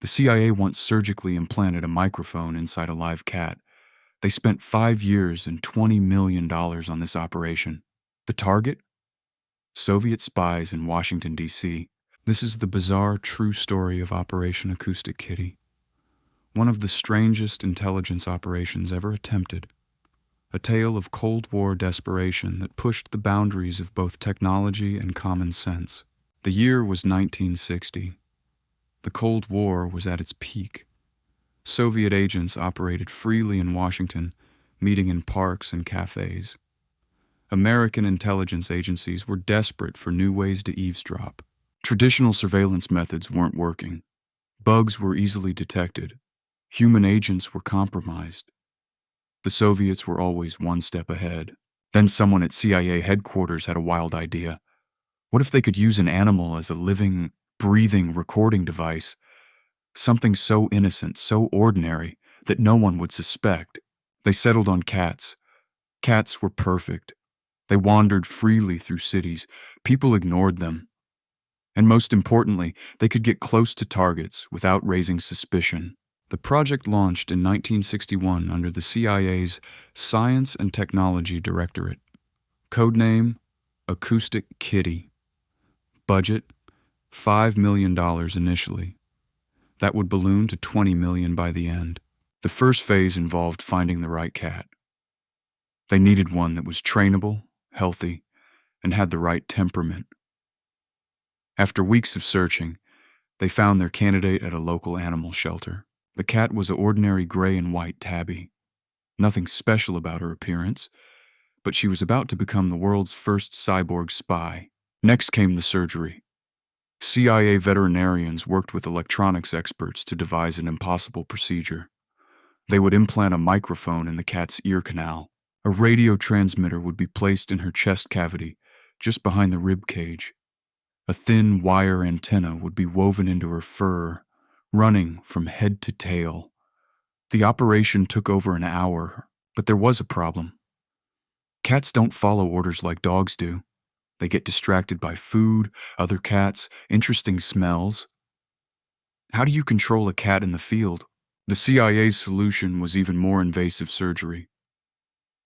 The CIA once surgically implanted a microphone inside a live cat. They spent 5 years and $20 million on this operation. The target? Soviet spies in Washington, D.C. This is the bizarre, true story of Operation Acoustic Kitty. One of the strangest intelligence operations ever attempted. A tale of Cold War desperation that pushed the boundaries of both technology and common sense. The year was 1960. The Cold War was at its peak. Soviet agents operated freely in Washington, meeting in parks and cafes. American intelligence agencies were desperate for new ways to eavesdrop. Traditional surveillance methods weren't working. Bugs were easily detected. Human agents were compromised. The Soviets were always one step ahead. Then someone at CIA headquarters had a wild idea. What if they could use an animal as a living, breathing recording device? Something so innocent, so ordinary, that no one would suspect. They settled on cats. Cats were perfect. They wandered freely through cities. People ignored them. And most importantly, they could get close to targets without raising suspicion. The project launched in 1961 under the CIA's Science and Technology Directorate. Codename, Acoustic Kitty. Budget, $5 million initially. That would balloon to $20 million by the end. The first phase involved finding the right cat. They needed one that was trainable, healthy, and had the right temperament. After weeks of searching, they found their candidate at a local animal shelter. The cat was an ordinary gray and white tabby. Nothing special about her appearance, but she was about to become the world's first cyborg spy. Next came the surgery. CIA veterinarians worked with electronics experts to devise an impossible procedure. They would implant a microphone in the cat's ear canal. A radio transmitter would be placed in her chest cavity, just behind the rib cage. A thin wire antenna would be woven into her fur, running from head to tail. The operation took over an hour, but there was a problem. Cats don't follow orders like dogs do. They get distracted by food, other cats, interesting smells. How do you control a cat in the field? The CIA's solution was even more invasive surgery.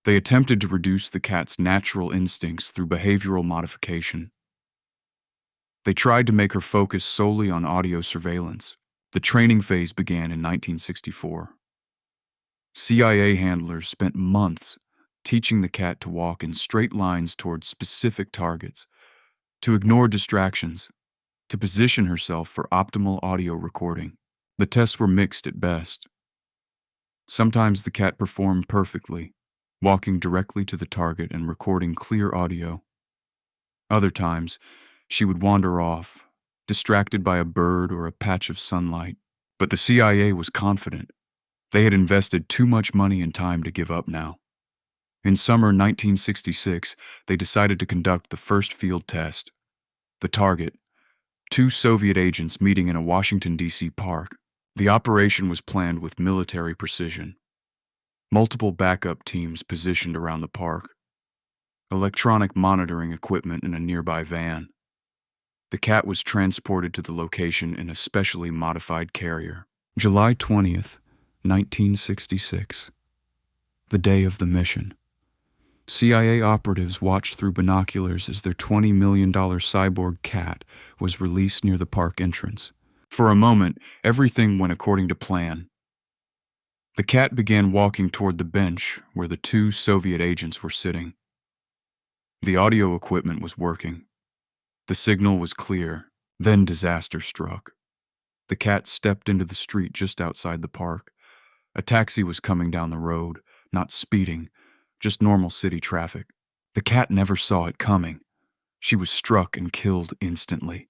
They attempted to reduce the cat's natural instincts through behavioral modification. They tried to make her focus solely on audio surveillance. The training phase began in 1964. CIA handlers spent months teaching the cat to walk in straight lines towards specific targets, to ignore distractions, to position herself for optimal audio recording. The tests were mixed at best. Sometimes the cat performed perfectly, walking directly to the target and recording clear audio. Other times, she would wander off, distracted by a bird or a patch of sunlight. But the CIA was confident. They had invested too much money and time to give up now. In summer 1966, they decided to conduct the first field test. The target, 2 Soviet agents meeting in a Washington, D.C. park. The operation was planned with military precision. Multiple backup teams positioned around the park. Electronic monitoring equipment in a nearby van. The cat was transported to the location in a specially modified carrier. July 20th, 1966. The day of the mission. CIA operatives watched through binoculars as their $20 million cyborg cat was released near the park entrance. For a moment, everything went according to plan. The cat began walking toward the bench where the 2 Soviet agents were sitting. The audio equipment was working. The signal was clear. Then disaster struck. The cat stepped into the street just outside the park. A taxi was coming down the road, not speeding, just normal city traffic. The cat never saw it coming. She was struck and killed instantly.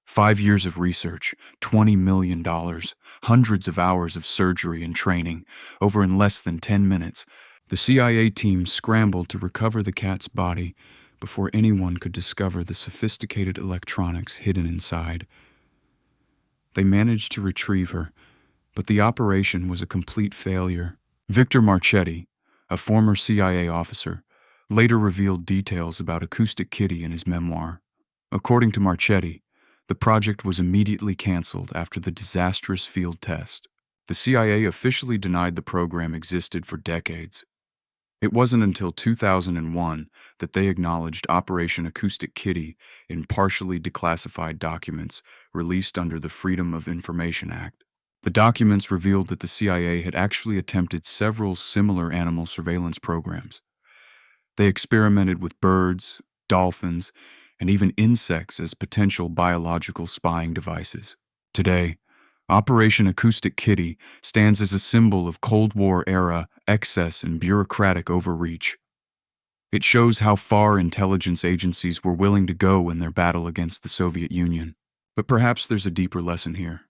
5 years of research, $20 million, hundreds of hours of surgery and training, over in less than 10 minutes. The CIA team scrambled to recover the cat's body before anyone could discover the sophisticated electronics hidden inside. They managed to retrieve her, but the operation was a complete failure. Victor Marchetti, a former CIA officer, later revealed details about Acoustic Kitty in his memoir. According to Marchetti, The project was immediately canceled after the disastrous field test. The CIA officially denied the program existed for decades. It wasn't until 2001 that they acknowledged Operation Acoustic Kitty in partially declassified documents released under the Freedom of Information Act. The documents revealed that the CIA had actually attempted several similar animal surveillance programs. They experimented with birds, dolphins, and even insects as potential biological spying devices. Today, Operation Acoustic Kitty stands as a symbol of Cold War-era excess and bureaucratic overreach. It shows how far intelligence agencies were willing to go in their battle against the Soviet Union. But perhaps there's a deeper lesson here.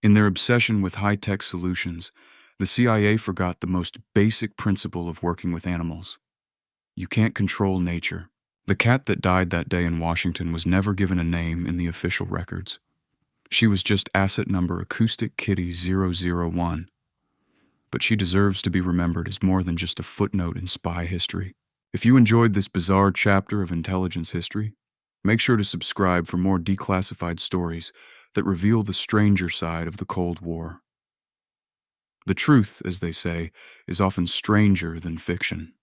In their obsession with high-tech solutions, the CIA forgot the most basic principle of working with animals. You can't control nature. The cat that died that day in Washington was never given a name in the official records. She was just asset number Acoustic Kitty 001. But she deserves to be remembered as more than just a footnote in spy history. If you enjoyed this bizarre chapter of intelligence history, make sure to subscribe for more declassified stories that reveal the stranger side of the Cold War. The truth, as they say, is often stranger than fiction.